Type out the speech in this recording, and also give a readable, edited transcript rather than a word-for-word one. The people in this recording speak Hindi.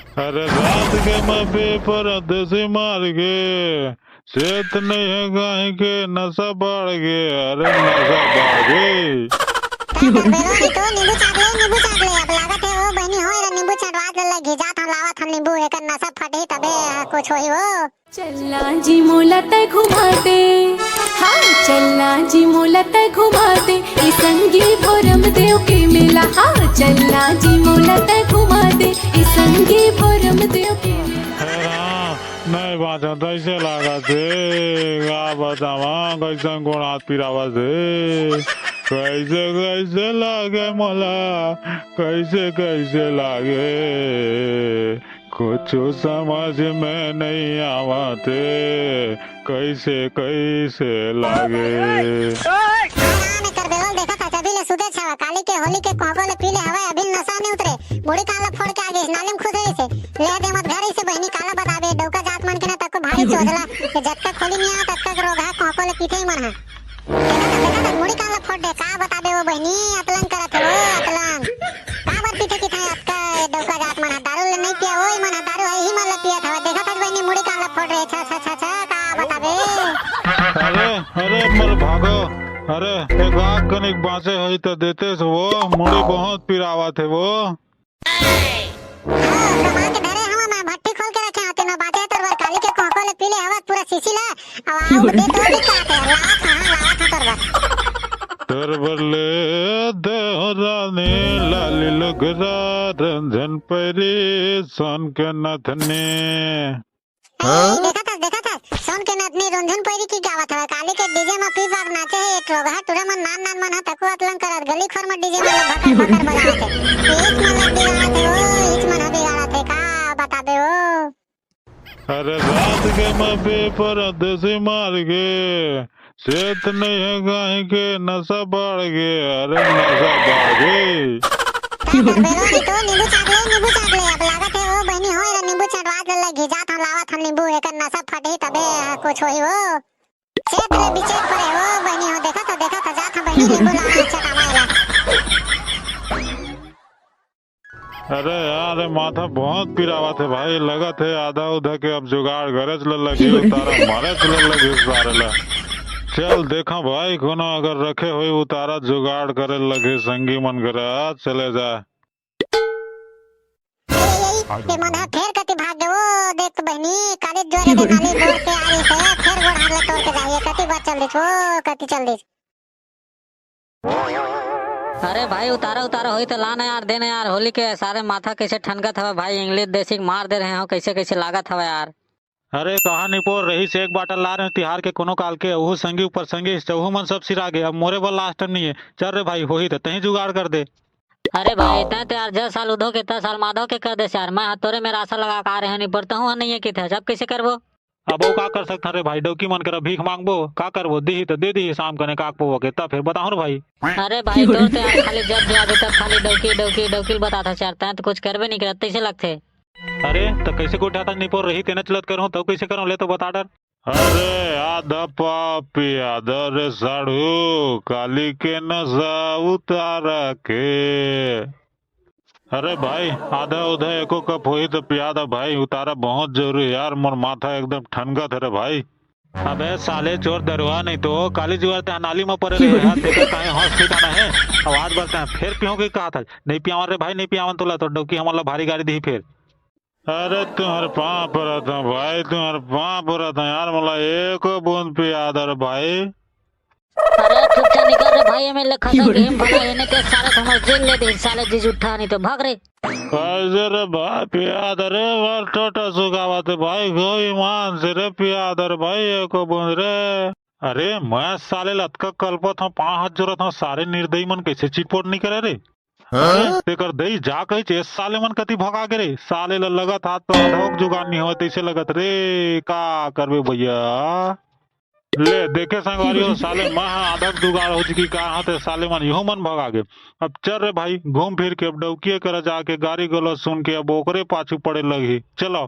अरे रात के मैं पेपर देसी मार के सेहत नहीं है गाय के नशा बढ़ गे। अरे नशा बढ़ गई। का करबे रो नींबू चाट ले अब लागत है वो बहनी होय रे नींबू चाटवा के लगी जात हम लावत हम नींबू एकर नशा फटे तबे कुछ होई हो। चलना जी मोला तय घुमा दे, हाँ चलना जी मोला तय घुमा दे, ई संगी भोरम देव के मेला। हाँ चलना जी मोला तय घुमा दे, ई संगी भोरम देव के मेला। नहीं बात कैसे लागा थे का बतावा कैसे गुण हाथ पिरावा से कैसे कैसे लागे मोला कैसे कैसे लागे कुछ समझ में नहीं आवाते कैसे कैसे लागे। सुते छवा काली के होली के कोकोले पीले हवा अभी नशा नहीं उतरे बूढ़ी काला फोड़ के आगे नाले में खुद रही से ले दे मत घर से बहनी काला बतावे डौका जात मन के ना तक भारी चोदला के जब तक खोली नहीं आ तब तक रोगा कोकोले पीते ही मन है देखा तक बूढ़ी काला फोड़ दे का बतावे वो बहनी अतलन करत है वो अतलन का बात पीते की था अतका डौका जात मन दारू ले नहीं पिया ओई मन दारू है ही मन पिया था देखा तक बहनी बूढ़ी काला फोड़ रहे छा छा छा छा का बतावे। अरे अरे मर भागो। अरे एक आग कनिक बांसे हुई तो देते से वो मुड़ी बहुत पिरावा थे वो। कमा के धरे हवा मैं भट्टी खोल के रखे आते ना बातें तरवर काली के कोको ले पीले हवा पूरा शीशी ला अब आओ दे तो भी काटे लावा था तरवर तरवर ले देहराने लाली लगरा रंजन परे सोन के नथने। देखा था सोन के नथनी रंजन पैरी की गावत है काली के डीजे में पी बाग नाचे है ट्रोगा टुरा मन नान मन तको अतलन करत गली खर में डीजे में भकर बजाते एक मन बिगाड़ते हो एक मन बिगाड़ते का बता दे हो। अरे रात के मैं पेपर देसी मार के सेहत नहीं है गाय के नशा बढ़ गे। अरे नशा बढ़ गई। तो नींबू चाट ले अब लागत है वो बहनी होय रे नींबू चाटवा के लगी जात हम लावत हम नींबू एकर नशा फटे तबे कुछ होई हो सेहत ले बिचे पड़े हो बहनी हो देखा था जात हम बहनी नींबू लावा चटावाला। अरे यार माथा बहुत पिरावा थे भाई लगा थे आधा उधा के अब जुगाड़ गरज लगी उतारा मारे चल लगी सारे ला चल देखा भाई कोनो अगर रखे हुए उतारा जुगाड़ करे लगे संगी मन करे चले जा। ये मन फिर कति भाग गए वो देख तो बहनी काली जोरे दे नाली बोल के आ रही है फिर गोड़ हाथ ले तोड़ के जाइए कति बात चल रही वो कति चल रही। अरे भाई उतारा उतारा हुई तो लाना यार देना यार होली के सारे माथा कैसे ठनकत हवा भाई इंग्लिश देसी मार दे रहे हो कैसे कैसे लागत हवा यार। अरे कहा निपोर रही से एक बाटल ला रहे तिहार के कोनो काल के ओहू संगी ऊपर संगी चौहू मन सब सिरा गए अब मोरे बल लास्ट नहीं है चल रे भाई होही तो तही जुगाड़ कर दे। अरे भाई तय तो यार 10 साल उधो के 10 साल माधव के कर दे यार मैं तोरे मेरा आशा लगा के आ रहे नहीं पड़ता हूँ नहीं है कि था जब कैसे करबो अब वो का कर सकता रे भाई डौकी मन कर भीख मांगबो का करबो दी तो दे दी शाम कने काक पो के तब फिर बताऊं रे भाई। अरे भाई तोर तो यार खाली जब जो अभी तक खाली डौकी डौकी डौकी बताता यार तय तो कुछ करबे नहीं करते ऐसे लगते। अरे तो कैसे को उठाता नहीं पोर रही तेने चलत करूं तो कैसे करूं ले तो बता डर। अरे आधा पापी आधा रे साड़ू काली के नशा उतारा के। अरे भाई आधा उधा एको कप हुई तो पियादा भाई उतारा बहुत जरूरी यार मोर माथा एकदम ठनका थे रे भाई। अबे साले चोर दरवा नहीं तो काली जुआर नाली में पड़े रहे हाथ देखा कहीं हॉस्पिटल है आवाज बढ़ता है फिर पियो के कहा था नहीं पियावन रे भाई नहीं पियावन तोला तो डौकी हमारा भारी गाड़ी दी फिर। अरे तुम्हारे पाँव पर था भाई तुम्हारे पाँव पर था यार मला एक बूंद पिया दर भाई। अरे चुपचाप निकल रे भाई हमें लखा सा गेम भला इन्हें के सारे समझ जेल ले दे साले जीज उठा नहीं तो भाग रे। कैसे रे भाई पिया दर वार टोटा सुगावा थे भाई गोई मान से रे पिया दर भाई एक बूंद रे। अरे मैं साले लतका कल्पत हूँ 5 हाथ जरूरत हूँ सारे निर्दयी मन कैसे चिटपोट नहीं करे रे। तेकर दई जा कही चे साले मन कति भगा के रे साले लगत हाथ तो अधोक जुगाड़ नहीं हो तैसे लगत रे का करबे भैया ले देखे संगवारी साले महा आधक जुगाड़ हो चुकी का हाथ साले मन यो मन भगा के अब चल रे भाई घूम फिर के अब डौकिए कर जाके गाड़ी गलत सुन के अब ओकरे पाछू पड़े लगी चलो।